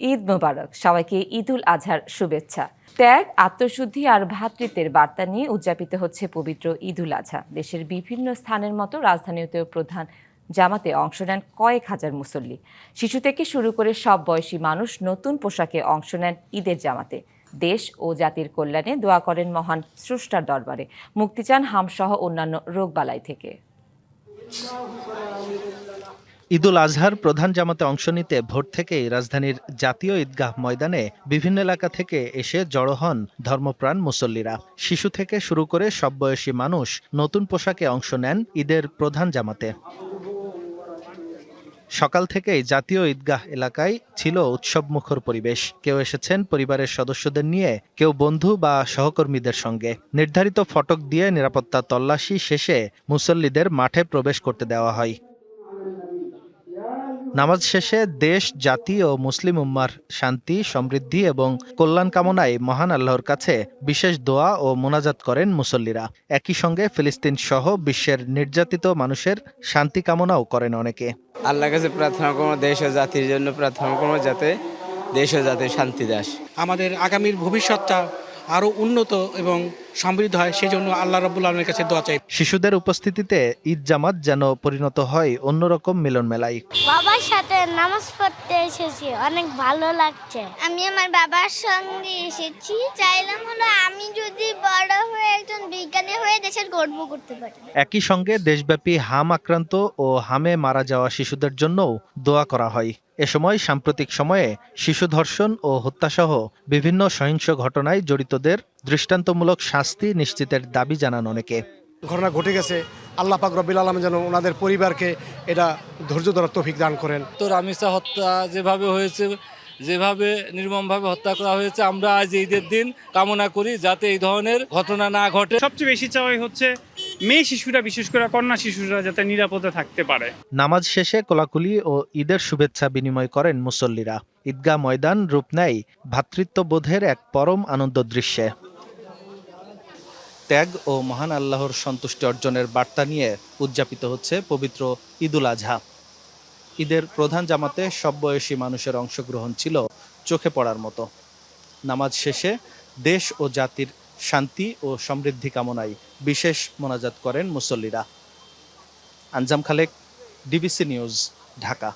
ঈদ মোবারক। সবাইকে ঈদুল আজহার শুভেচ্ছা। ত্যাগ, আত্মশুদ্ধি আর ভ্রাতৃত্বের বার্তা নিয়ে উদযাপিত হচ্ছে পবিত্র ঈদুল আজহা। দেশের বিভিন্ন স্থানের মতো রাজধানীতেও প্রধান জামাতে অংশ নেন কয়েক হাজার মুসল্লি। শিশু থেকে শুরু করে সব বয়সী মানুষ নতুন পোশাকে অংশ নেন ঈদের জামাতে। দেশ ও জাতির কল্যাণে দোয়া করেন মহান স্রষ্টার দরবারে, মুক্তি চান হামসহ অন্যান্য রোগবালাই থেকে। ঈদুল আজহার প্রধান জামাতে অংশ নিতে ভোর থেকেই রাজধানীর জাতীয় ঈদগাহ ময়দানে বিভিন্ন এলাকা থেকে এসে জড়ো হন ধর্মপ্রাণ মুসল্লিরা। শিশু থেকে শুরু করে সব বয়সী মানুষ নতুন পোশাকে অংশ নেন ঈদের প্রধান জামাতে। সকাল থেকেই জাতীয় ঈদগাহ এলাকায় ছিল উৎসবমুখর পরিবেশ। কেউ এসেছেন পরিবারের সদস্যদের নিয়ে, কেউ বন্ধু বা সহকর্মীদের সঙ্গে। নির্ধারিত ফটক দিয়ে নিরাপত্তা তল্লাশি শেষে মুসল্লিদের মাঠে প্রবেশ করতে দেওয়া হয়। নামাজ শেষে দেশ, জাতি ও মুসলিম উম্মার শান্তি, সমৃদ্ধি এবং কল্যাণ কামনায় মহান আল্লাহর কাছে বিশেষ দোয়া ও মোনাজাত করেন মুসল্লিরা। একই সঙ্গে ফিলিস্তিন সহ বিশ্বের নির্যাতিত মানুষের শান্তি কামনাও করেন অনেকে। আল্লাহর কাছে প্রার্থনা করবো দেশ ও জাতির জন্য প্রার্থনা করবো, যাতে দেশ ও জাতির শান্তি দাস। আমাদের আগামীর ভবিষ্যৎটা আরো উন্নত এবং সমৃদ্ধ হয়, সেই জন্য আল্লাহ রাব্বুল আলামিনের কাছে দোয়া চাই। শিশুদের উপস্থিতিতে ঈদ জামাত যেন পরিণত হয় অন্যরকম মিলন মেলায়। বাবার সাথে নামাজ পড়তে এসেছি, অনেক ভালো লাগছে। আমি আমার বাবার সঙ্গে এসেছি, চাইলাম হলো আমি যদি বড় হয়ে একজন বিজ্ঞানী হয়ে দেশের গর্ব করতে পারি। একই সঙ্গে দেশব্যাপী হাম আক্রান্ত ও হামে মারা যাওয়া শিশুদের জন্যও দোয়া করা হয়। এ সময় সাম্প্রতিক সময়ে শিশু ধর্ষণ ও হত্যাসহ বিভিন্ন সহিংস ঘটনায় জড়িতদের দৃষ্টান্তমূলক শাস্তি নিশ্চিতের দাবি জানান অনেকে। ঘটনা ঘটে গেছে, আল্লাহ পাক রব্বুল আলামিন যেন ওনাদের পরিবারকে এটা ধৈর্য ধরার তৌফিক দান করেন। তো রামিসা হত্যা যেভাবে হয়েছে, যেভাবে নির্মমভাবে হত্যা করা হয়েছে, আমরা আজ ঈদের দিন কামনা করি যাতে এই ধরনের ঘটনা না ঘটে। সবচেয়ে বেশি চাওয়াই হচ্ছে মেয়ে শিশুরা, বিশেষ করে কন্যা শিশুরা যাতে নিরাপদে থাকতে পারে। নামাজ শেষে কোলাকুলি ও ঈদের শুভেচ্ছা বিনিময় করেন মুসল্লিরা। ঈদগাহ ময়দান রূপ নেয় ভ্রাতৃত্ববোধের এক পরম আনন্দ দৃশ্যে। ত্যাগ ও মহান আল্লাহর সন্তুষ্টি অর্জনের বার্তা নিয়ে উদযাপিত হচ্ছে পবিত্র ঈদুল আজহা। ঈদের প্রধান জামাতে সব বয়সী মানুষের অংশগ্রহণ ছিল চোখে পড়ার মতো। নামাজ শেষে দেশ ও জাতির শান্তি ও সমৃদ্ধি কামনায় বিশেষ মোনাজাত করেন মুসল্লিরা। আঞ্জাম খালেক, ডিবিসি নিউজ, ঢাকা।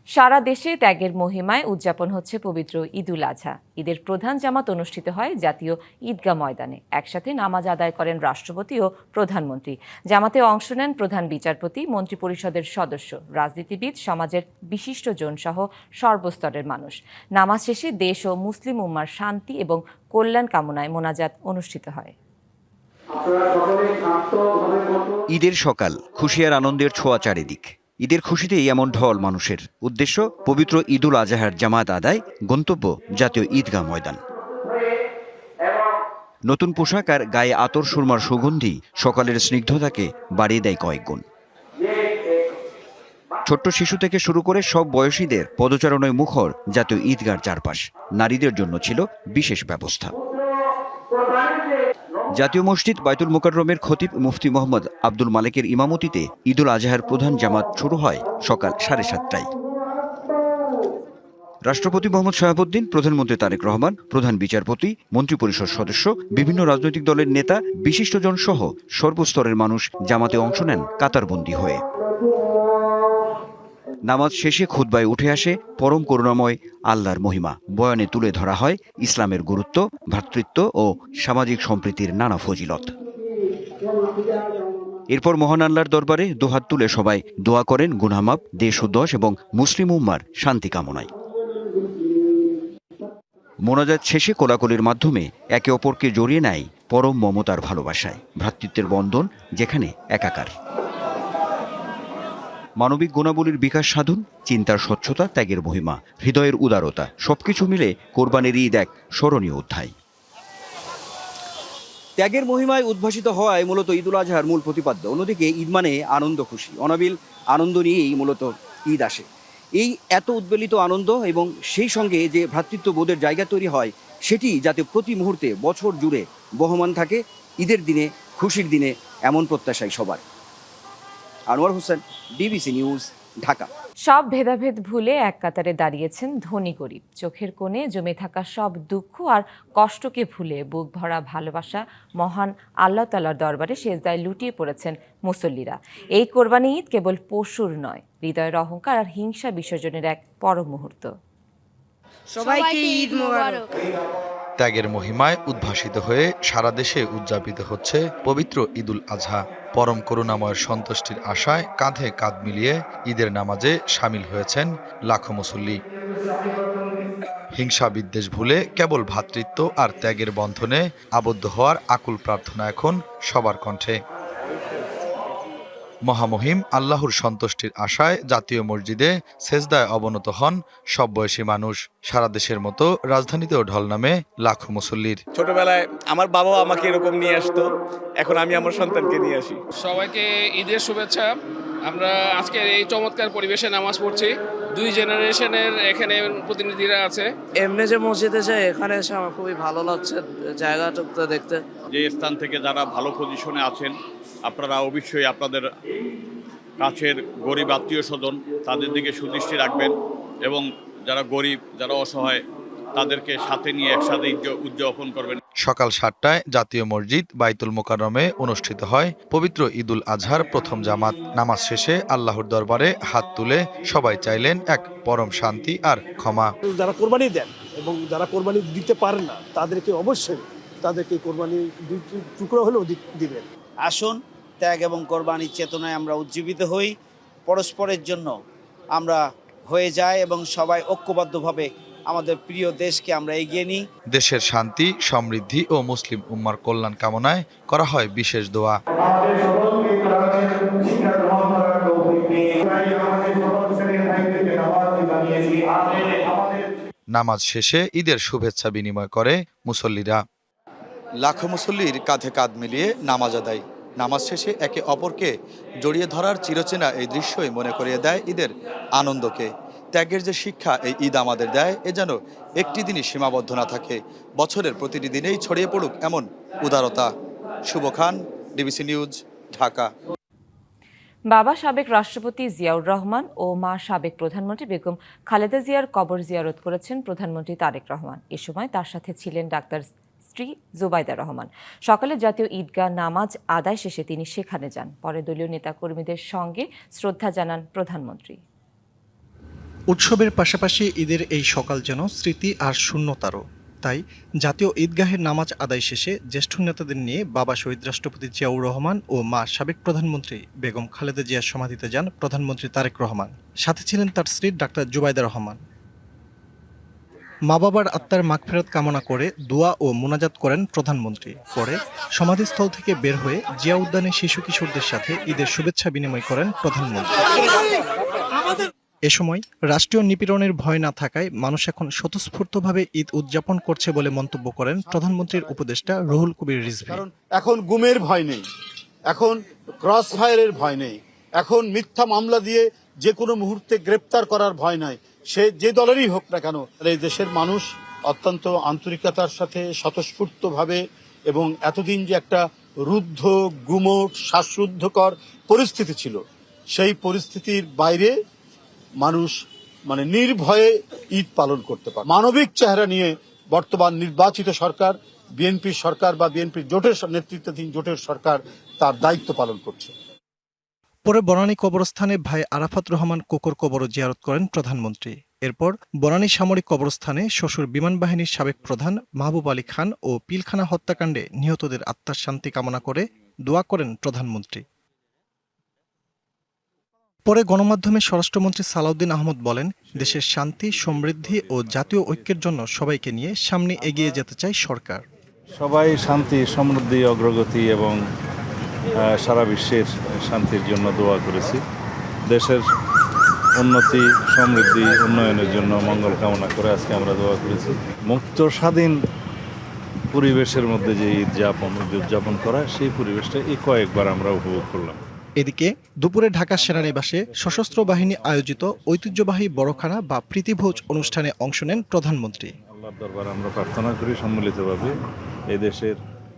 সারা দেশে ত্যাগের মহিমায় উদযাপন হচ্ছে পবিত্র ঈদুল আজহা। ঈদের প্রধান জামাত অনুষ্ঠিত হয় জাতীয় ঈদগাহ ময়দানে। একসাথে নামাজ আদায় করেন রাষ্ট্রপতি ও প্রধানমন্ত্রী। জামাতে অংশ নেন প্রধান বিচারপতি, মন্ত্রিপরিষদের সদস্য, রাজনীতিবিদ, সমাজের বিশিষ্টজন সহ সর্বস্তরের মানুষ। নামাজ শেষে দেশ ও মুসলিম উম্মার শান্তি এবং কল্যাণ কামনায় মোনাজাত অনুষ্ঠিত হয়। ঈদের সকাল, খুশি আর আনন্দের ছোঁয়া চারিদিক। ঈদের খুশিতেই এমন ঢল মানুষের। উদ্দেশ্য পবিত্র ঈদুল আজহার জামাত আদায়, গন্তব্য জাতীয় ঈদগাহ ময়দান। নতুন পোশাক আর গায়ে আতর সুরমার সুগন্ধি সকালের স্নিগ্ধতাকে বাড়িয়ে দেয় কয়েক গুণ। ছোট্ট শিশু থেকে শুরু করে সব বয়সীদের পদচারণায় মুখর জাতীয় ঈদগাহর চারপাশ। নারীদের জন্য ছিল বিশেষ ব্যবস্থা। জাতীয় মসজিদ বায়তুল মুকাররমের খতিব মুফতি মোহাম্মদ আব্দুল মালেকের ইমামতিতে ঈদুল আজহার প্রধান জামাত শুরু হয় সকাল 7:30টায়। রাষ্ট্রপতি মোহাম্মদ শাহাবুদ্দিন, প্রধানমন্ত্রী তারেক রহমান, প্রধান বিচারপতি, মন্ত্রিপরিষদ সদস্য, বিভিন্ন রাজনৈতিক দলের নেতা, বিশিষ্টজন সহ সর্বস্তরের মানুষ জামাতে অংশ নেন কাতারবন্দী হয়ে। নামাজ শেষে খুতবায় উঠে আসে পরম করুণাময় আল্লাহর মহিমা। বয়ানে তুলে ধরা হয় ইসলামের গুরুত্ব, ভ্রাতৃত্ব ও সামাজিক সম্প্রীতির নানা ফজিলত। এরপর মহান আল্লাহর দরবারে দুহাত তুলে সবাই দোয়া করেন গুনাহমাফ, দেশ উদ্দশ এবং মুসলিম উম্মার শান্তি কামনায়। মোনাজাত শেষে কোলাকুলির মাধ্যমে একে অপরকে জড়িয়ে নেয় পরম মমতার ভালোবাসায়। ভ্রাতৃত্বের বন্ধন যেখানে একাকার। মানবিক গুণাবলীর বিকাশ সাধন, চিন্তার স্বচ্ছতা, ত্যাগের মহিমা, হৃদয়ের উদারতা, সবকিছু মিলে কোরবানির ঈদ এক স্মরণীয় অধ্যায়। ত্যাগের মহিমায় উদ্ভাসিত হওয়ায় মূলত ঈদুল আজহার মূল প্রতিপাদ্য। অন্যদিকে ঈদ মানে আনন্দ, খুশি, অনাবিল আনন্দ নিয়েই মূলত ঈদ আসে। এই এত উদ্বেলিত আনন্দ এবং সেই সঙ্গে যে ভ্রাতৃত্ববোধের জায়গা তৈরি হয়, সেটি যাতে প্রতি মুহূর্তে বছর জুড়ে বহমান থাকে। ঈদের দিনে, খুশির দিনে এমন প্রত্যাশাই সবার। Anwar Hossain, DBC news, Dhaka. সব ভেদাভেদ ভুলে এক কাতারে দাঁড়িয়েছেন ধনী গরিব। চোখের কোণে জমে থাকা সব দুঃখ আর কষ্টকে ভুলে বুক ভরা ভালোবাসা মহান আল্লাহ তাআলার দরবারে সেজদায় লুটিয়ে পড়েছেন মুসল্লিরা। এই কোরবানি ঈদ কেবল পশুর নয়, হৃদয়ের অহংকার আর হিংসা বিসর্জনের এক পরম মুহূর্ত। সবাইকে ঈদ মোবারক। ত্যাগের মহিমায় উদ্ভাসিত হয়ে সারা দেশে উদযাপিত হচ্ছে পবিত্র ঈদুল আজহা। পরম করুণাময়ের সন্তুষ্টির আশায় কাঁধে কাঁধ মিলিয়ে ঈদের নামাজে সামিল হয়েছেন লাখো মুসল্লি। হিংসা বিদ্বেষ ভুলে কেবল ভ্রাতৃত্ব আর ত্যাগের বন্ধনে আবদ্ধ হওয়ার আকুল প্রার্থনা এখন সবার কণ্ঠে। মহামহিম আল্লাহর সন্তুষ্টির আশায় জাতীয় মসজিদে সেজদায় অবনত হন সব বয়সী মানুষ। সারা দেশের মতো রাজধানীতেও ঢল নামে লাখো মুসল্লির। ছোটবেলায় আমার বাবাও আমাকে এরকম নিয়ে আসতো, এখন আমি আমার সন্তানকে নিয়ে আসি। সবাইকে ঈদের শুভেচ্ছা। আমরা আজকের এই চমৎকার পরিবেশে নামাজ পড়ছি। দুই জেনারেশনের এখানে প্রতিনিধিরা আছে। এমনি যে মসজিদে যায় এখানে এসে আমার খুবই ভালো লাগছে জায়গাটা দেখতে। যে স্থান থেকে যারা ভালো পজিশনে আছেন, আপনারা অবশ্যই আপনাদের কাছের গরিব আত্মীয় স্বজন তাদের দিকে সুদৃষ্টি রাখবেন এবং যারা গরিব, যারা অসহায় তাদেরকে সাথে নিয়ে একসাথে উদযাপন করবেন। সকাল 7টায় জাতীয় মসজিদ বাইতুল মোকাররমে অনুষ্ঠিত হয় পবিত্র ঈদুল আজহার প্রথম জামাত। নামাজ শেষে আল্লাহর দরবারে হাত তুলে সবাই চাইলেন এক পরম শান্তি আর ক্ষমা। যারা কোরবানি দেন এবং যারা কোরবানি দিতে পারেন না তাদেরকে অবশ্যই তাদেরকে কোরবানি টুকরো হলেও দিবেন। আসুন ত্যাগ এবং কোরবানির চেতনায় আমরা উজ্জীবিত হই, পরস্পরের জন্য আমরা হয়ে যাই এবং সবাই ঐক্যবদ্ধভাবে আমাদের প্রিয় দেশকে আমরা এগিয়ে নিই। দেশের শান্তি, সমৃদ্ধি ও মুসলিম উম্মার কল্যাণ কামনায় করা হয় বিশেষ দোয়া। নামাজ শেষে ঈদের শুভেচ্ছা বিনিময় করে মুসল্লিরা। লাখো মুসল্লির কাঁধে কাঁধ মিলিয়ে নামাজ আদায়। নামাজ শেষে একে অপরকে জড়িয়ে ধরার চিরচেনা এই দৃশ্যই মনে করিয়ে দেয় ঈদের আনন্দকে। ত্যাগের যে শিক্ষা এই ঈদ আমাদের দেয়, এ যেন একটি দিনই সীমাবদ্ধ না থাকে, বছরের প্রতিটি দিনেই ছড়িয়ে পড়ুক এমন উদারতা। শুভ খান, ডিবিসি নিউজ, ঢাকা। বাবা সাবেক রাষ্ট্রপতি জিয়াউর রহমান ও মা সাবেক প্রধানমন্ত্রী বেগম খালেদা জিয়ার কবর জিয়ারত করেছেন প্রধানমন্ত্রী তারেক রহমান। এ সময় তার সাথে ছিলেন ডাক্তার স্ত্রী জুবাইদা রহমান। সকালে জাতীয় ঈদগাহ নামাজ আদায় শেষে তিনি সেখানে যান। পরে দলীয় নেতাকর্মীদের সঙ্গে শ্রদ্ধা জানান প্রধানমন্ত্রী। উৎসবের পাশাপাশি ঈদের এই সকাল যেন স্মৃতি আর শূন্যতারও। তাই জাতীয় ঈদগাহের নামাজ আদায় শেষে জ্যেষ্ঠ নেতাদের নিয়ে বাবা শহীদ রাষ্ট্রপতি জিয়াউর রহমান ও মা সাবেক প্রধানমন্ত্রী বেগম খালেদা জিয়ার সমাধিতে যান প্রধানমন্ত্রী তারেক রহমান। সাথে ছিলেন তার স্ত্রী ডাক্তার জুবাইদা রহমান। মা বাবার আত্মার মাগফিরাত কামনা করে দোয়া ও মোনাজাত করেন প্রধানমন্ত্রী। পরে সমাধিস্থল থেকে বের হয়ে জিয়া উদ্যানে শিশু কিশোরদের সাথে ঈদের শুভেচ্ছা বিনিময় করেন প্রধানমন্ত্রী। এ সময় রাষ্ট্রীয় নিপীড়নের ভয় না থাকায় মানুষ এখন স্বতঃস্ফূর্তভাবে ঈদ উদযাপন করছে বলে মন্তব্য করেন প্রধানমন্ত্রীর উপদেষ্টা রুহুল কবির রিজভী। এখন গুমের ভয় নেই, এখন ক্রস ফায়ারের ভয় নেই, এখন মিথ্যা মামলা দিয়ে যে কোনো মুহূর্তে গ্রেপ্তার করার ভয় নাই। সে যে দলেরই হোক না কেন, এই দেশের মানুষ অত্যন্ত আন্তরিকতার সাথে স্বতঃস্ফূর্তভাবে এবং এতদিন যে একটা রুদ্ধ গুমট শ্বাসরুদ্ধকর পরিস্থিতি ছিল, সেই পরিস্থিতির বাইরে মানুষ নির্ভয়ে ঈদ পালন করতে পারে। মানবিক চেহারা নিয়ে বর্তমান নির্বাচিত সরকার, বিএনপির সরকার বা বিএনপির জোটের নেতৃত্বাধীন জোটের সরকার তার দায়িত্ব পালন করছে। পরে বনানী কবরস্থানে ভাই আরাফাত রহমান কোকর কবর জিয়ারত করেন প্রধানমন্ত্রী। এরপর বনানী সামরিক কবরস্থানে শ্বশুর বিমান বাহিনীর সাবেক প্রধান মাহবুব আলী খান ও পিলখানা হত্যাকাণ্ডে নিহতদের আত্মার শান্তি কামনা করে দোয়া করেন প্রধানমন্ত্রী। পরে গণমাধ্যমে স্বরাষ্ট্রমন্ত্রী সালাউদ্দিন আহমদ বলেন, দেশের শান্তি, সমৃদ্ধি ও জাতীয় ঐক্যের জন্য সবাইকে নিয়ে সামনে এগিয়ে যেতে চায় সরকার। সবাই শান্তি, সমৃদ্ধি, অগ্রগতি এবং সারা বিশ্বের শান্তির জন্য দোয়া করেছি। দেশের উন্নতি, সমৃদ্ধি, উন্নয়নের জন্য মঙ্গল কামনা করে আজকে আমরা দোয়া করেছি। মুক্ত স্বাধীন পরিবেশের মধ্যে যে ঈদ উদযাপন করা, সেই পরিবেশটা এই কয়েকবার আমরা উপভোগ করলাম। এদিকে দুপুরে ঢাকা সেনানিবাসে সশস্ত্র বাহিনী আয়োজিত ঐতিহ্যবাহী বড়খানা বা প্রীতিভোজ অনুষ্ঠানে অংশ নেন প্রধানমন্ত্রী। আল্লাহর দরবারে আমরা প্রার্থনা করি সম্মিলিতভাবে এই দেশের।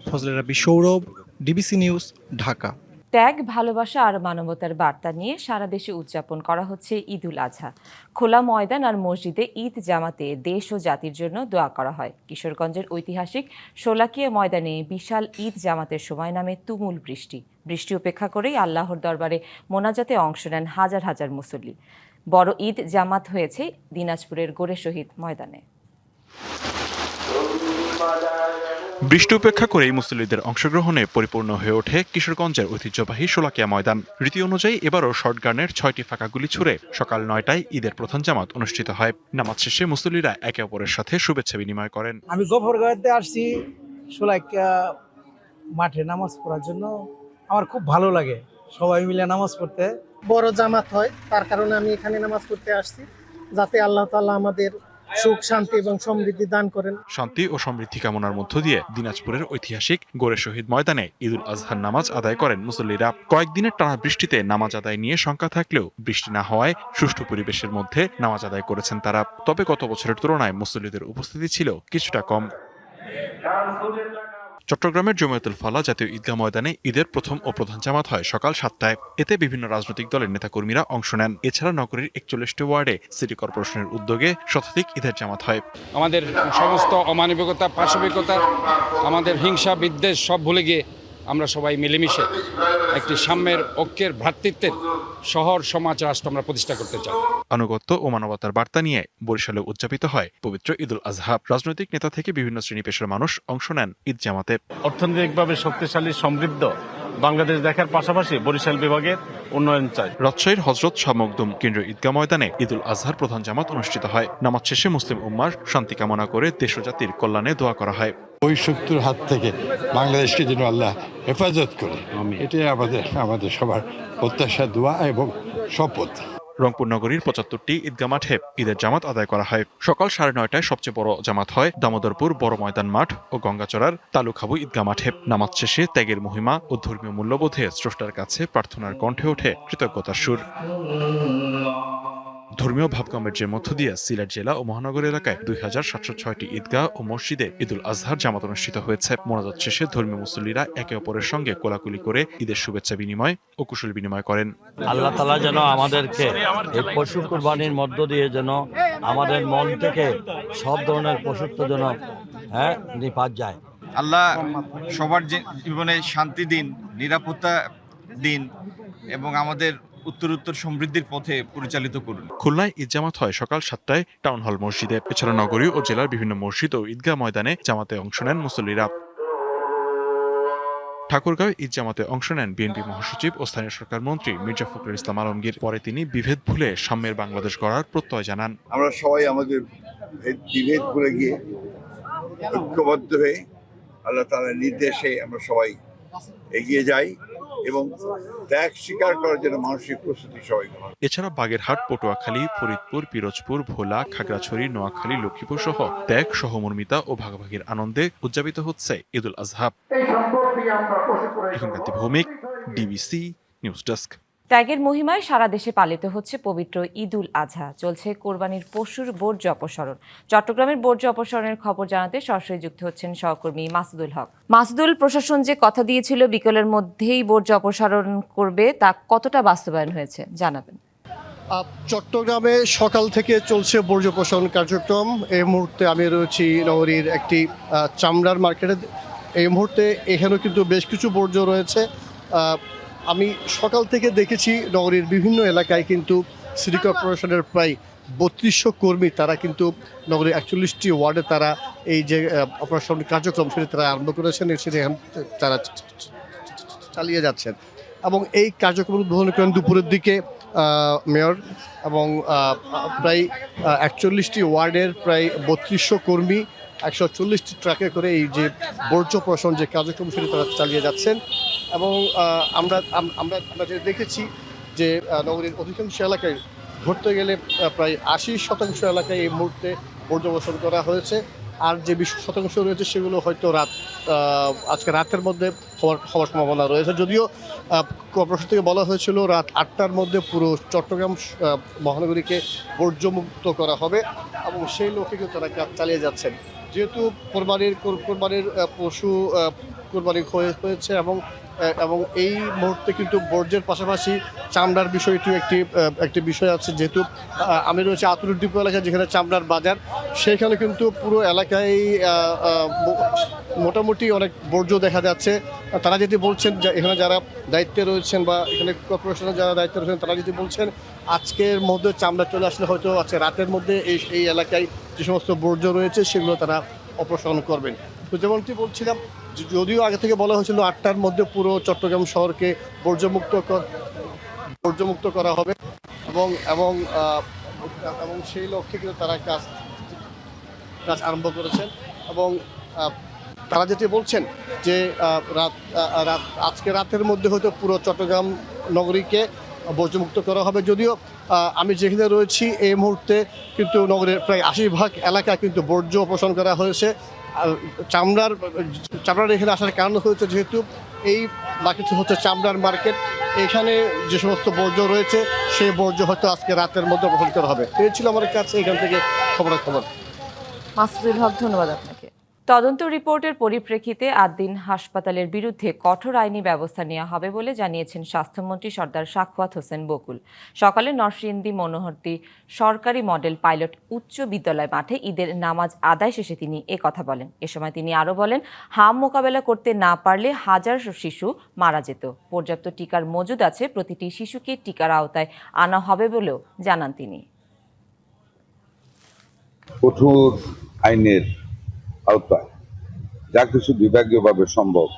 ফজলে রাব্বি, সৌরভ, ডিবিসি নিউজ, ঢাকা। ত্যাগ, ভালোবাসা আর মানবতার বার্তা নিয়ে সারা দেশে উদযাপন করা হচ্ছে ঈদুল আজহা। খোলা ময়দান আর মসজিদে ঈদ জামাতে দেশ ও জাতির জন্য দোয়া করা হয়। কিশোরগঞ্জের ঐতিহাসিক শোলাকিয়া ময়দানে বিশাল ঈদ জামাতের সময় নামে তুমুল বৃষ্টি উপেক্ষা করেই আল্লাহর দরবারে মোনাজাতে অংশ নেন হাজার হাজার মুসল্লি। বড় ঈদ জামাত হয়েছে দিনাজপুরের গোরে শহীদ ময়দানে। বৃষ্টি উপেক্ষা করেই মুসল্লিদের অংশগ্রহণে পরিপূর্ণ হয়ে ওঠে কিশোরগঞ্জের ঐতিহ্যবাহী শোলাকিয়া ময়দান। রীতি অনুযায়ী এবারও শর্টগানের 6টি ফাঁকা গুলি ছুড়ে সকাল 9টায় ঈদের প্রধান জামাত অনুষ্ঠিত হয়। নামাজ শেষে মুসল্লিরা একে অপরের সাথে শুভেচ্ছা বিনিময় করেন। আমি গফরগাঁওতে আসছি শোলাকিয়া মাঠে নামাজ পড়ার জন্য। আমার খুব ভালো লাগে সবাই মিলে নামাজ পড়তে। বড় জামাত হয়, তার কারণে আমি এখানে নামাজ পড়তে আসছি, যাতে আল্লাহ তাআলা আমাদের সুখ, শান্তি এবং সমৃদ্ধি দান করেন। শান্তি ও সমৃদ্ধি কামনার মধ্য দিয়ে দিনাজপুরের ঐতিহাসিক গোরে শহীদ ময়দানে ঈদুল আজহার নামাজ আদায় করেন মুসল্লিরা। কয়েকদিনের টানা বৃষ্টিতে নামাজ আদায় নিয়ে শঙ্কা থাকলেও বৃষ্টি না হওয়ায় সুষ্ঠু পরিবেশের মধ্যে নামাজ আদায় করেছেন তারা। তবে গত বছরের তুলনায় মুসল্লিদের উপস্থিতি ছিল কিছুটা কম। চট্টগ্রামের জমিয়তুল ফালাহ জাতীয় ঈদগাহ ময়দানে ঈদের প্রথম ও প্রধান জামাত হয় সকাল 7টায়। এতে বিভিন্ন রাজনৈতিক দলের নেতাকর্মীরা অংশ নেন। এছাড়া নগরীর 41টি ওয়ার্ডে সিটি কর্পোরেশনের উদ্যোগে শতাধিক ঈদের জামাত হয়। আমাদের সমস্ত অমানবিকতা, পাশবিকতা, আমাদের হিংসা বিদ্বেষ সব ভুলে গিয়ে আমরা সবাই মিলেমিশে একটি সাম্যের, ঐক্যের, ভ্রাতৃত্বের শহর, সমাজ, রাষ্ট্র আমরা প্রতিষ্ঠা করতে চাই। আনুগত্য ও মানবতার বার্তা নিয়ে বরিশালে উদযাপিত হয় পবিত্র ঈদুল আজহা। রাজনৈতিক নেতা থেকে বিভিন্ন শ্রেণী পেশার মানুষ অংশ নেন ঈদ জামাতে। অর্থনৈতিকভাবে শক্তিশালী, সমৃদ্ধ বাংলাদেশ দেখার পাশাপাশি বরিশাল বিভাগের উন্নয়ন চাই। রাজশাহীর হযরত শাহ মখদুম কেন্দ্রীয় ঈদগাহ ময়দানে ঈদুল আজহার প্রধান জামাত অনুষ্ঠিত হয়। নামাজ শেষে মুসলিম উম্মার শান্তি কামনা করে দেশ ও জাতির কল্যাণে দোয়া করা হয়। ওই শত্রুর হাত থেকে বাংলাদেশকে যেন আল্লাহ হেফাজত করে, এটাই আমাদের সবার প্রত্যাশা, দোয়া এবং শপথ। রংপুর নগরীর 75টি ঈদগাহ মাঠে ঈদের জামাত আদায় করা হয়। সকাল 9:30টায় সবচেয়ে বড় জামাত হয় দামোদরপুর বড় ময়দান মাঠ ও গঙ্গাচড়ার তালুখাবু ঈদগাহ মাঠে। নামাজ শেষে ত্যাগের মহিমা ও ধর্মীয় মূল্যবোধে স্রষ্টার কাছে প্রার্থনার কণ্ঠে ওঠে কৃতজ্ঞতার সুর। ধর্মীয় ভাবগাম্ভীর্যের মধ্য দিয়ে সিলেট জেলা ও মহানগর এলাকায় 2706টি ঈদগাহ ও মসজিদে ঈদুল আজহার জামাত অনুষ্ঠিত হয়েছে। মোনাজাত শেষে ধর্মীয় মুসল্লিরা একে অপরের সঙ্গে কোলাকুলি করে ঈদের শুভেচ্ছা বিনিময় ও কুশল বিনিময় করেন। আল্লাহ তাআলা যেন আমাদেরকে এই পশু কুরবানির মধ্য দিয়ে যেন আমাদের মন থেকে সব ধরনের পশুত্ব যেন নিপাত যায়। আল্লাহ সবার জীবনে শান্তি দিন, নিরাপত্তা দিন এবং আমাদের উত্তরোত্তর সমৃদ্ধির পথে পরিচালিত করুন। খুলনায় ঈদ জামাত হয় সকাল 7টায় টাউন হল মসজিদে। এছাড়া নগরী ও জেলার বিভিন্ন মসজিদ ও ঈদগাহ ময়দানে জামাতে অংশ নেন মুসল্লিরা। ঠাকুরগাঁও ঈদ জামাতে অংশ নেন বিএনপি মহাসচিব ও স্থানীয় সরকার মন্ত্রী মির্জা ফখরুল ইসলাম আলমগীর। পরে তিনি বিভেদ ভুলে সাম্যের বাংলাদেশ গড়ার প্রত্যয় জানান। আমরা সবাই আমাদের বিভেদ ভুলে গিয়ে ঐক্যবদ্ধ হয়ে আল্লাহ তাআলার নির্দেশে আমরা সবাই এগিয়ে যাই এবং ত্যাগ স্বীকার করার জন্য মানসিক প্রস্তুতি সবাই গ্রহণ। এছাড়া বাগেরহাট, পটুয়াখালী, ফরিদপুর, পিরোজপুর, ভোলা, খাগড়াছড়ি, নোয়াখালী, লক্ষ্মীপুর সহ ত্যাগ, সহমর্মিতা ও ভাগাভাগির আনন্দে উদযাপিত হচ্ছে Eid-ul Adha. Bhowmik, DBC news desk. ত্যাগের মহিমায় সারা দেশে পালিত হচ্ছে পবিত্র ঈদুল আজহা। চলছে কোরবানির পশুর বর্জ্য অপসারণ। চট্টগ্রামের বর্জ্য অপসারণের খবর জানাতে সরাসরি যুক্ত হচ্ছেন সহকর্মী মাসুদুল হক। মাসুদুল, প্রশাসন যে কথা দিয়েছিল বিকেলের মধ্যেই বর্জ্য অপসারণ করবে, তা কতটা বাস্তবায়ন হয়েছে জানাবেন? চট্টগ্রামে সকাল থেকে চলছে বর্জ্য অপসারণ কার্যক্রম। এই মুহূর্তে আমি রয়েছি নগরীর একটি চামড়ার মার্কেটে। এই মুহূর্তে এখানেও কিন্তু বেশ কিছু বর্জ্য রয়েছে। আমি সকাল থেকে দেখেছি নগরীর বিভিন্ন এলাকায় কিন্তু সিটি কর্পোরেশনের প্রায় 3200 কর্মী তারা কিন্তু নগরীর 41টি ওয়ার্ডে তারা এই যে অপারেশন কার্যক্রম সেটি তারা আরম্ভ করেছেন, সেটি তারা চালিয়ে যাচ্ছেন এবং এই কার্যক্রম উদ্বোধন করেন দুপুরের দিকে মেয়র এবং প্রায় 41টি ওয়ার্ডের প্রায় 3200 কর্মী 140টি ট্রাকে করে এই যে বর্জ্য অপসারণ যে কার্যক্রম সেটি তারা চালিয়ে যাচ্ছেন। এবং আমরা যে দেখেছি যে নগরীর অধিকাংশ এলাকায় ধরতে গেলে প্রায় 80% এলাকায় এই মুহূর্তে বর্জ্য অপসারণ করা হয়েছে। আর যে 20% রয়েছে সেগুলো হয়তো আজকে রাতের মধ্যে হওয়ার সম্ভাবনা রয়েছে। যদিও কর্পোরেশন থেকে বলা হয়েছিল রাত 8টার মধ্যে পুরো চট্টগ্রাম মহানগরীকে বর্জ্যমুক্ত করা হবে এবং সেই লক্ষ্যে কিন্তু তারা কাজ চালিয়ে যাচ্ছেন। যেহেতু কোরবানির পশু কোরবানি হয়েছে এবং এবং এই মুহূর্তে কিন্তু বর্জ্যের পাশাপাশি চামড়ার বিষয়টিও একটি বিষয় আছে, যেহেতু আমি রয়েছে আতুর ডিপো এলাকায় যেখানে চামড়ার বাজার, সেখানে কিন্তু পুরো এলাকায় মোটামুটি অনেক বর্জ্য দেখা যাচ্ছে। তারা যেটি বলছেন, এখানে যারা দায়িত্বে রয়েছেন বা এখানে কর্পোরেশনের যারা দায়িত্বে রয়েছেন, তারা যেটি বলছেন আজকের মধ্যে চামড়া চলে আসলে হয়তো আজকে রাতের মধ্যে এই এলাকায় যে সমস্ত বর্জ্য রয়েছে সেগুলো তারা অপসারণ করবেন। তো যেমনটি বলছিলাম, যদিও আগে থেকে বলা হয়েছিল 8টার মধ্যে পুরো চট্টগ্রাম শহরকে বর্জ্যমুক্ত করা হবে এবং এবং এবং সেই লক্ষ্যে কিন্তু তারা কাজ আরম্ভ করেছেন। এবং তারা যেটি বলছেন যে আজকে রাতের মধ্যে হয়তো পুরো চট্টগ্রাম নগরীকে বর্জ্যমুক্ত করা হবে। যদিও আমি যেখানে রয়েছি এই মুহূর্তে কিন্তু নগরের প্রায় 80% এলাকা কিন্তু বর্জ্য অপসারণ করা হয়েছে। চামড়ার এখানে আসার কারণ হয়েছে যেহেতু এই মার্কেট হচ্ছে চামড়ার মার্কেট, এখানে যে সমস্ত বর্জ্য রয়েছে সেই বর্জ্য হয়তো আজকে রাতের মধ্যে অপসারণ করা হবে। এই ছিল আমার কাছে এখান থেকে খবর। মাসুদুল হক, ধন্যবাদ আপনাকে। তদন্ত রিপোর্টের পরিপ্রেক্ষিতে 8 দিন হাসপাতালের বিরুদ্ধে কঠোর আইনি ব্যবস্থা নেওয়া হবে বলে জানিয়েছেন স্বাস্থ্যমন্ত্রী সর্দার সাখাওয়াত হোসেন বকুল। সকালে নরসিংদী মনোহরদী সরকারি মডেল পাইলট উচ্চ বিদ্যালয় মাঠে ঈদের নামাজ আদায় শেষে তিনি কথা বলেন। এ সময় তিনি আরও বলেন, হাম মোকাবেলা করতে না পারলে হাজার শিশু মারা যেত। পর্যাপ্ত টিকার মজুদ আছে, প্রতিটি শিশুকে টিকার আওতায় আনা হবে বলেও জানান তিনি। কঠোর আইনের আওতায় যা কিছু বিভাগীয়ভাবে সম্ভব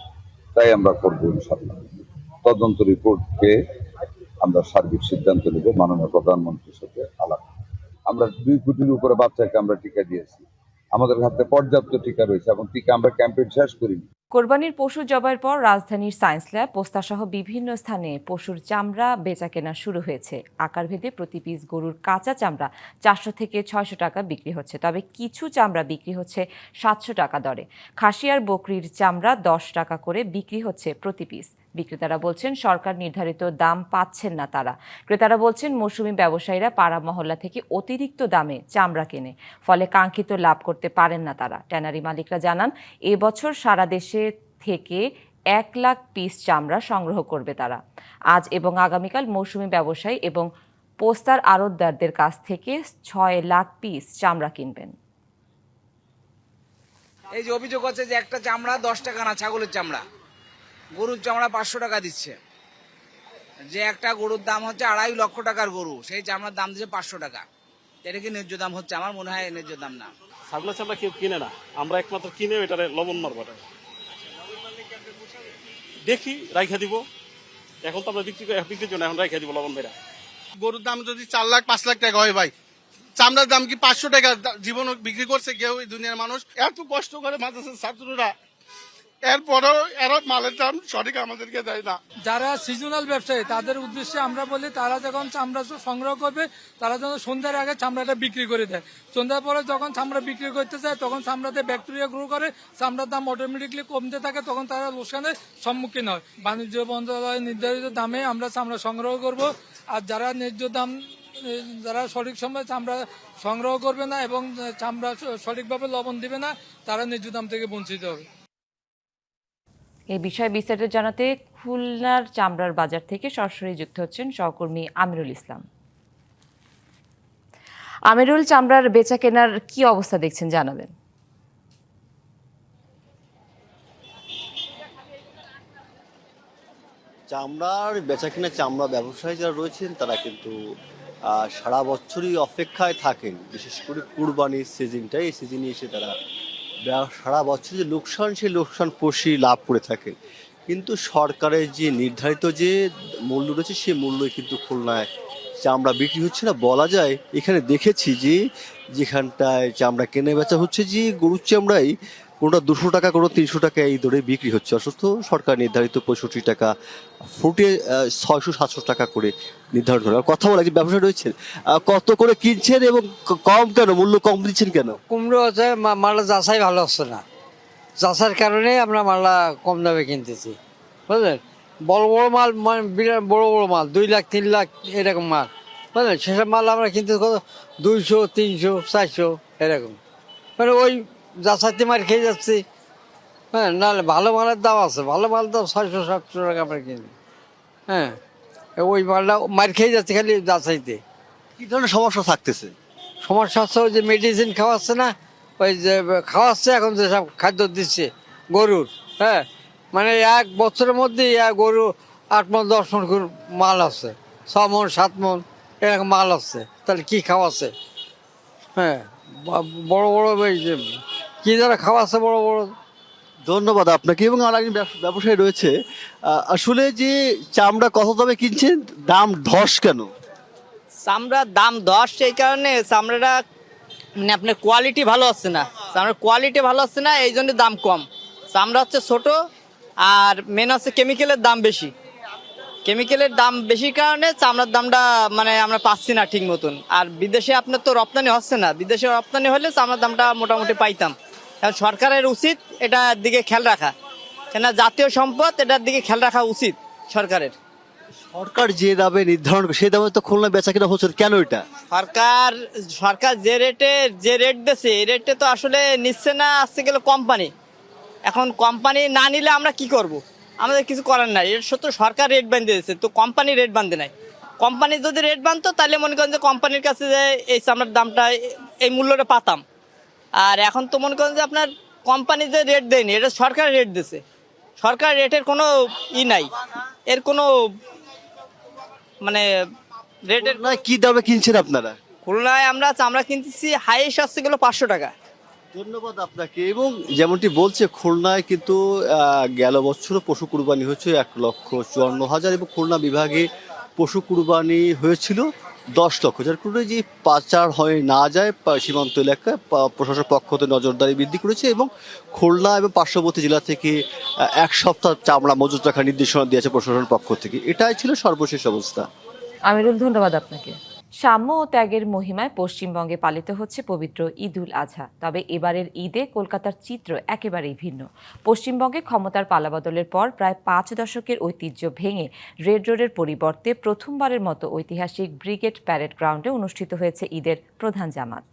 তাই আমরা করবো ইনশাআল্লাহ। তদন্ত রিপোর্টকে আমরা সার্বিক সিদ্ধান্ত নেব মাননীয় প্রধানমন্ত্রীর সাথে আলাপ। আমরা 2 কোটির উপরে বাচ্চাকে আমরা টিকা দিয়েছি, আমাদের হাতে পর্যাপ্ত টিকা রয়েছে এবং টিকা আমরা ক্যাম্পেইন শেষ করিনি। কোরবানির পশু জবাইয়ের পর রাজধানীর সায়েন্স ল্যাব, পোস্তাসহ বিভিন্ন স্থানে পশুর চামড়া বেচাকেনা শুরু হয়েছে। আকারভেদে প্রতি পিস গরুর কাঁচা চামড়া 400 থেকে 600 টাকা বিক্রি হচ্ছে, তবে কিছু চামড়া বিক্রি হচ্ছে 700 টাকা দরে। খাসি আর বকরির চামড়া 10 টাকা করে বিক্রি হচ্ছে প্রতি পিস। বিক্রেতারা বলছেন সরকার নির্ধারিত দাম পাচ্ছেন না তারা। ক্রেতারা বলছেন মৌসুমি ব্যবসায়ীরা পাড়া মহল্লা থেকে অতিরিক্ত দামে চামড়া কেনে, ফলে কাঙ্ক্ষিত লাভ করতে পারেন না তারা। ট্যানারি মালিকরা জানান এবছর সারা দেশে থেকে 1 লাখ পিস চামড়া সংগ্রহ করবে তারা। আজ এবং আগামীকাল মৌসুমি ব্যবসায়ী এবং পোস্তার আড়তদারদের কাছ থেকে 6 লাখ পিস চামড়া কিনবেন। এই যে অভিযোগ হচ্ছে যে একটা চামড়া 10 টাকা না, ছাগলের চামড়া, গরুর চামড়া 500 টাকা দিচ্ছে। যে একটা গরুর দাম হচ্ছে 2.5 লক্ষ টাকার গরু, সেই চামড়ার দাম দিচ্ছে 500 টাকা। এটা কি ন্যায্য দাম হচ্ছে? আমার মনে হয় ন্যায্য দাম না। ছাগলের চামড়া কেউ কিনে না, আমরা একমাত্র কিনে এটারে লবণ মারবো, দেখি রাইখা দিব। এখন তো আমরা বিক্রির জন্য এখন রাইখা দিব লবণ মেরা। গরুর দাম যদি 4 লাখ 5 লাখ টাকা হয় ভাই, চামড়ার দাম কি 500 টাকা জীবন বিক্রি করছে কেউ? দুনিয়ার মানুষ এত কষ্ট করে মাদ্রাসার ছাত্ররা, এরপরেও এরা মালের দাম সঠিক আমাদেরকে দেয় না। যারা সিজনাল ব্যবসায়ী তাদের উদ্দেশ্যে আমরা বলি, তারা যখন চামড়া সংগ্রহ করবে তারা যেন সন্ধ্যার আগে চামড়াটা বিক্রি করে দেয়। সন্ধ্যার পরে যখন চামড়া বিক্রি করতে যায় তখন চামড়াতে ব্যাকটেরিয়া গ্রো করে, চামড়ার দাম অটোমেটিকলি কমতে থাকে, তখন তারা লোকসানের সম্মুখীন হয়। বাণিজ্য মন্ত্রণালয়ের নির্ধারিত দামে আমরা চামড়া সংগ্রহ করব। আর যারা ন্যায্য দাম, যারা সঠিক সময়ে চামড়া সংগ্রহ করবে না এবং চামড়া সঠিকভাবে লবণ দিবে না, তারা ন্যায্য দাম থেকে বঞ্চিত হবে। এই বিষয়ে বিস্তারিত জানাতে খুলনার চামড়ার বাজার থেকে সরাসরি যুক্ত হচ্ছেন সহকর্মী আমিরুল ইসলাম। আমিরুল, চামড়ার বেচা কেনার কি অবস্থা দেখছেন জানাবেন। চামড়ার বেচা কেনা, চামড়া ব্যবসায়ী যারা রয়েছেন তারা কিন্তু সারা বছরই অপেক্ষায় থাকেন, বিশেষ করে কুরবানির সিজনটা, এই সিজনে এসে তারা সারা বছর যে লোকসান, সেই লোকসান পুষি লাভ করে থাকে। কিন্তু সরকারের যে নির্ধারিত যে মূল্য রয়েছে সেই মূল্যই কিন্তু খুলনায় চামড়া বিক্রি হচ্ছে না বলা যায়। এখানে দেখেছি যে যেখানটায় চামড়া কেনে বেচা হচ্ছে যে গরুর চামড়াই কোনোটা 200 টাকা, কোনো 300 টাকা এই দরে বিক্রি হচ্ছে, অথচ সরকার নির্ধারিত 65 টাকা ফুটে 600-700 টাকা করে নির্ধারণ করে। কথা বলা যে ব্যবসা রয়েছে, কত করে কিনছেন এবং কম কেন, মূল্য কম দিচ্ছেন কেন? কুমড়ো হচ্ছে মালটা যাচাই ভালো হচ্ছে না, যাচার কারণে আমরা মালটা কম দামে কিনতেছি, বুঝলেন। বড় বড় মাল, মানে বিরাট বড় বড় মাল 2 লাখ 3 লাখ এরকম মাল, বুঝলেন, সেসব মাল আমরা কিনতে কত 200, 300, 400 এরকম, মানে ওই যাচাইতে মার খেয়ে যাচ্ছি, হ্যাঁ, নাহলে ভালো মালের দাম আছে, ভালো মালের দাম 600-700 টাকা আমরা কিনি। হ্যাঁ, ওই মালটা মার খেয়ে যাচ্ছে খালি যাচাইতে। কি ধরনের সমস্যা থাকতেছে? সমস্যা হচ্ছে ওই যে মেডিসিন খাওয়াচ্ছে না, ওই যে খাওয়াচ্ছে এখন যেসব খাদ্য দিচ্ছে গরুর, হ্যাঁ, মানে 1 বছরের মধ্যে গরু 8 মণ 10 মণ করে মাল আছে, 6 মণ 7 মণ এরকম মাল আছে। তাহলে কি খাওয়াচ্ছে? হ্যাঁ, বড় বড় ওই যে কি যারা খাওয়াচ্ছে বড় বড়। ধন্যবাদ আপনাকে। এবং আর একজন ব্যবসায়ী রয়েছে। আসলে যে চামড়া কত দামে কিনছেন, দাম ধস কেন? চামড়ার দাম 10 এই কারণে চামড়াটা মানে আপনার কোয়ালিটি ভালো হচ্ছে না, চামড়ার কোয়ালিটি ভালো হচ্ছে না, এই জন্য দাম কম। চামড়া হচ্ছে ছোট, আর মেন হচ্ছে কেমিক্যালের দাম বেশি। কেমিক্যালের দাম বেশি কারণে চামড়ার দামটা মানে আমরা পাচ্ছি না ঠিক মতন। আর বিদেশে আপনার তো রপ্তানি হচ্ছে না, বিদেশে রপ্তানি হলে চামড়ার দামটা মোটামুটি পাইতাম। এখন সরকারের উচিত এটার দিকে খেয়াল রাখা, কেন জাতীয় সম্পদ, এটার দিকে খেয়াল রাখা উচিত সরকারের। সরকার যে দামে নির্ধারণ করে সেই দামে তো খুলনা বেচা কিনা হচ্ছে, কেন এটা? সরকার যে রেট দিচ্ছে এই রেটে তো আসলে নিচ্ছে না, আসছে গেল কোম্পানি। এখন কোম্পানি না নিলে আমরা কি করব? আমাদের কিছু করার নাই। এর সত্য সরকার রেট বাঁধে দিয়েছে, তো কোম্পানি রেট বাঁধে নাই। কোম্পানি যদি রেট বাঁধতো তাহলে মনে করেন যে কোম্পানির কাছে যে এই চামড়ার দামটা এই মূল্যটা পাতাম। আর এখন তো মনে করেন যে আপনার কোম্পানি যে রেট দেয়নি, এটা সরকার রেট দিয়েছে। সরকার রেটের কোনো নাই, এর কোনো মানে রেটের নয়। কি দামে কিনছেন আপনারা? খুলনায় আমরা চামড়া কিনতেছি হাইয়েস্ট আসছে গেল 500 টাকা। ধন্যবাদ আপনাকে। এবং যেমনটি বলছে, খুলনায় কিন্তু গেল বছরও পশু কুরবানি হয়েছে 1,54,000 এবং খুলনা বিভাগে পশু কুরবানি হয়েছিল 10 লক্ষ, যার কারণে যে পাচার হয়ে না যায় সীমান্ত এলাকায় প্রশাসনের পক্ষ থেকে নজরদারি বৃদ্ধি করেছে এবং খুলনা এবং পার্শ্ববর্তী জেলা থেকে 1 সপ্তাহ চামড়া মজুত রাখার নির্দেশনা দিয়েছে প্রশাসনের পক্ষ থেকে। এটাই ছিল সর্বশেষ অবস্থা। আমিরুল, ধন্যবাদ আপনাকে। সাম্য ও ত্যাগের মহিমায় পশ্চিমবঙ্গে পালিত হচ্ছে পবিত্র ঈদুল আজহা। তবে এবারের ঈদে কলকাতার চিত্র একেবারেই ভিন্ন। পশ্চিমবঙ্গে ক্ষমতার পালাবদলের পর প্রায় 5 দশকের ঐতিহ্য ভেঙে রেড রোডের পরিবর্তে প্রথমবারের মতো ঐতিহাসিক ব্রিগেড প্যারেড গ্রাউন্ডে অনুষ্ঠিত হয়েছে ঈদের প্রধান জামাত।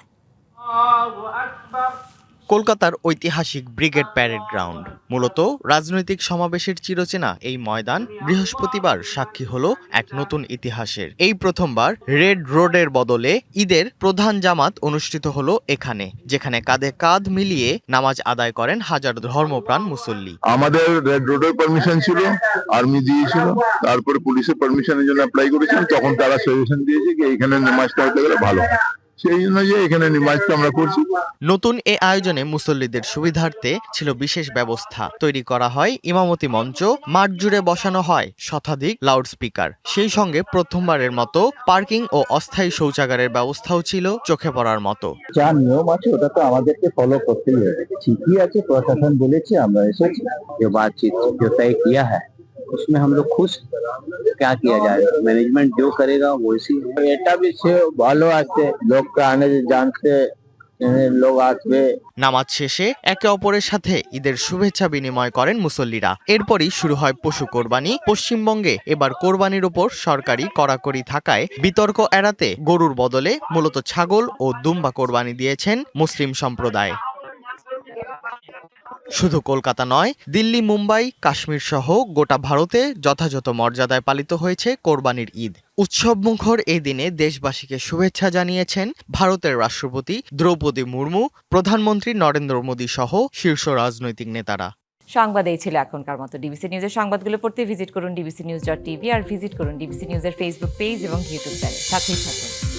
কলকাতার ঐতিহাসিক ব্রিগেড প্যারেড গ্রাউন্ড মূলত রাজনৈতিক সমাবেশের চিরচেনা এই ময়দান বৃহস্পতিবার সাক্ষী হলো এক নতুন ইতিহাসের। এই প্রথমবার রেড রোডের বদলে ঈদের প্রধান জামাত অনুষ্ঠিত হলো এখানে, যেখানে কাঁধে কাঁধ মিলিয়ে নামাজ আদায় করেন হাজার ধর্মপ্রাণ মুসল্লি। আমাদের রেড রোডের পারমিশন ছিল, আর্মি দিয়েছিল, তারপরে পুলিশের পারমিশনের জন্য অ্যাপ্লাই করেছিলাম, তখন তারা সাজেশন দিয়েছে যে এখানে নামাজটা হতে গেলে ভালো, সেই অনুযায়ী এখানে নামাজটা আমরা করছি। নতুন এ আয়োজনে মুসল্লিদের সুবিধার্থে ছিল বিশেষ ব্যবস্থা। তৈরি করা হয় ইমামতি মঞ্চ, মাঠ জুড়ে বসানো হয় শতাধিক লাউডস্পিকার। সেই সঙ্গে প্রথমবারের মতো পার্কিং ও অস্থায়ী শৌচাগারের ব্যবস্থাও ছিল চোখে পড়ার মতো। যা নিয়ম আছে ওটা তো আমাদেরকে ফলো করতেই হবে। ঠিকই আছে, প্রশাসন বলেছে, আমরা এসেছি, যে বাতচিত जो तय किया है उसमें हम लोग खुश। क्या किया जाए, मैनेजमेंट जो करेगा वैसी। এটা বেশি ভালো আছে, লোককে আনে জানতে লোক আসবে। নামাজ শেষে একে অপরের সাথে ঈদের শুভেচ্ছা বিনিময় করেন মুসল্লিরা। এরপরই শুরু হয় পশু কোরবানি। পশ্চিমবঙ্গে এবার কোরবানির উপর সরকারি কড়াকড়ি থাকায় বিতর্ক এড়াতে গরুর বদলে মূলত ছাগল ও দুম্বা কোরবানি দিয়েছেন মুসলিম সম্প্রদায়। শুধু কলকাতা নয়, দিল্লি, মুম্বাই, কাশ্মীর সহ গোটা ভারতে যথাযথ মর্যাদায় পালিত হয়েছে কোরবানির ঈদ। উৎসবমুখর এই দিনে দেশবাসীকে শুভেচ্ছা জানিয়েছেন ভারতের রাষ্ট্রপতি দ্রৌপদী মুর্মু, প্রধানমন্ত্রী নরেন্দ্র মোদী সহ শীর্ষ রাজনৈতিক নেতারা। সংবাদ এই ছিল এখনকার মতো। ডিবিসি নিউজের সংবাদগুলো পড়তে ভিজিট করুন dbcnews.tv আর ভিজিট করুন ডিবিসি নিউজের ফেসবুক পেজ এবং ইউটিউব চ্যানেল। সাথেই থাকুন।